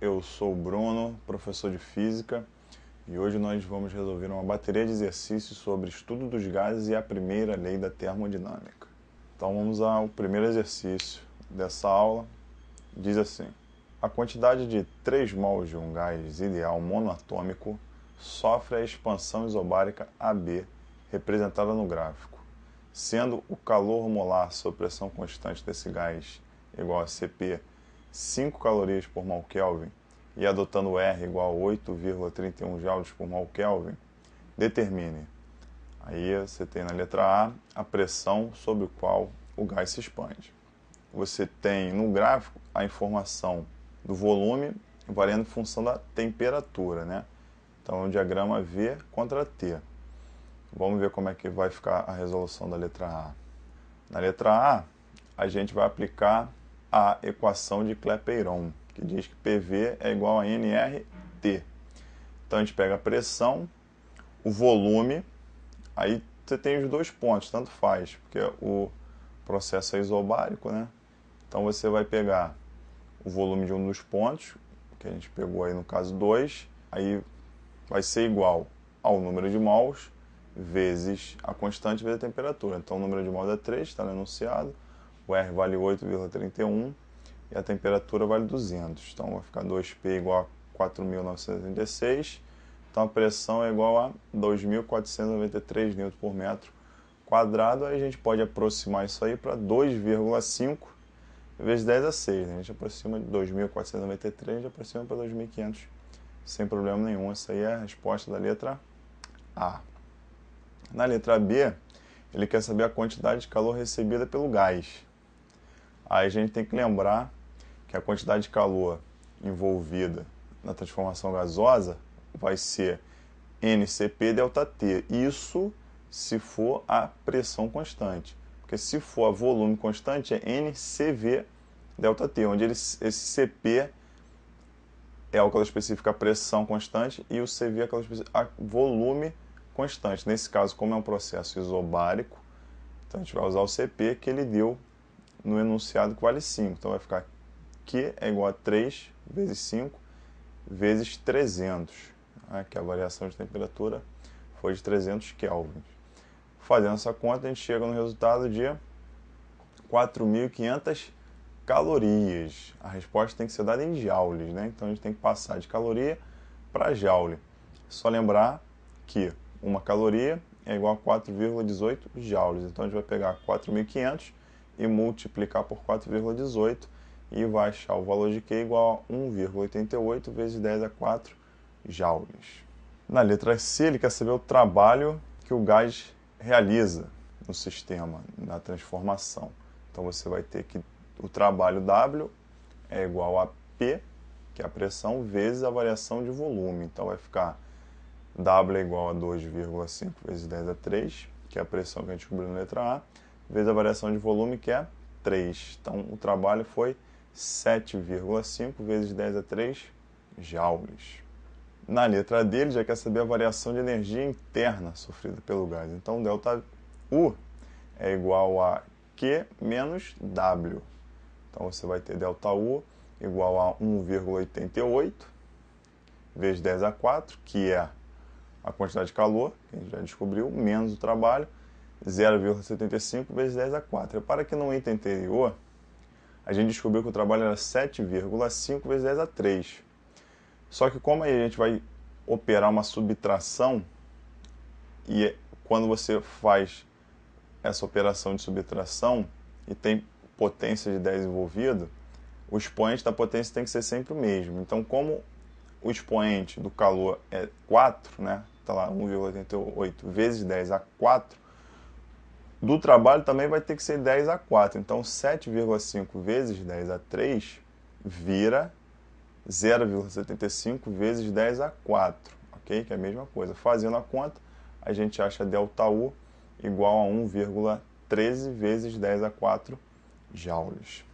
eu sou o Bruno, professor de Física, e hoje nós vamos resolver uma bateria de exercícios sobre estudo dos gases e a primeira lei da termodinâmica. Então vamos ao primeiro exercício dessa aula. Diz assim: a quantidade de 3 mols de um gás ideal monoatômico sofre a expansão isobárica AB, representada no gráfico, sendo o calor molar sob pressão constante desse gás igual a Cp 5 calorias por mol Kelvin e adotando R igual a 8,31 joules por mol Kelvin, determine. Aí você tem na letra A pressão sob a qual o gás se expande. Você tem no gráfico a informação do volume variando em função da temperatura, né? Então, o diagrama V contra T. Vamos ver como é que vai ficar a resolução da letra A. Na letra A, a gente vai aplicar a equação de Clapeyron, que diz que PV é igual a nRT. Então, a gente pega a pressão, o volume, aí você tem os dois pontos, tanto faz, porque o processo é isobárico, né? Então, você vai pegar o volume de um dos pontos, que a gente pegou aí no caso 2, aí vai ser igual ao número de mols vezes a constante vezes a temperatura. Então, o número de mols é 3, está no enunciado, o R vale 8,31 e a temperatura vale 200. Então, vai ficar 2P igual a 4.936. Então, a pressão é igual a 2.493 Nm por metro quadrado. Aí a gente pode aproximar isso aí para 2,5 vezes 10 a 6. Né? A gente aproxima de 2.493, a gente aproxima para 2.500 sem problema nenhum. Essa aí é a resposta da letra A. Na letra B, ele quer saber a quantidade de calor recebida pelo gás. Aí a gente tem que lembrar que a quantidade de calor envolvida na transformação gasosa vai ser NCP ΔT. Isso se for a pressão constante. Porque se for a volume constante é NCV ΔT, onde esse CP é aquela específica a pressão constante e o CV é aquela específica a volume constante. Nesse caso, como é um processo isobárico, então a gente vai usar o CP que ele deu no enunciado que vale 5. Então vai ficar Q é igual a 3 vezes 5 vezes 300, né, que a variação de temperatura foi de 300 Kelvin. Fazendo essa conta, a gente chega no resultado de 4.500 calorias. A resposta tem que ser dada em joules, né? Então a gente tem que passar de caloria para joule. Só lembrar que uma caloria é igual a 4,18 joules. Então a gente vai pegar 4.500 e multiplicar por 4,18 e vai achar o valor de Q igual a 1,88 vezes 10 a 4 joules. Na letra C, ele quer saber o trabalho que o gás realiza no sistema, na transformação. Então você vai ter que o trabalho W é igual a P, que é a pressão, vezes a variação de volume. Então vai ficar W é igual a 2,5 vezes 10 a 3, que é a pressão que a gente descobriu na letra A, vezes a variação de volume, que é 3. Então o trabalho foi 7,5 vezes 10 a 3 joules. Na letra D, ele já quer saber a variação de energia interna sofrida pelo gás. Então, ΔU é igual a Q menos W. Então, você vai ter ΔU igual a 1,88 vezes 10 a 4, que é a quantidade de calor, que a gente já descobriu, menos o trabalho, 0,75 vezes 10 a 4. Repara que no item anterior, a gente descobriu que o trabalho era 7,5 vezes 10 a 3. Só que como aí a gente vai operar uma subtração, e quando você faz essa operação de subtração e tem potência de 10 envolvido, o expoente da potência tem que ser sempre o mesmo. Então, como o expoente do calor é 4, né? Está lá 1,88 vezes 10 a 4, do trabalho também vai ter que ser 10 a 4. Então, 7,5 vezes 10 a 3 vira 0,75 vezes 10 a 4, ok? Que é a mesma coisa. Fazendo a conta, a gente acha ΔU igual a 1,13 vezes 10 a 4 joules.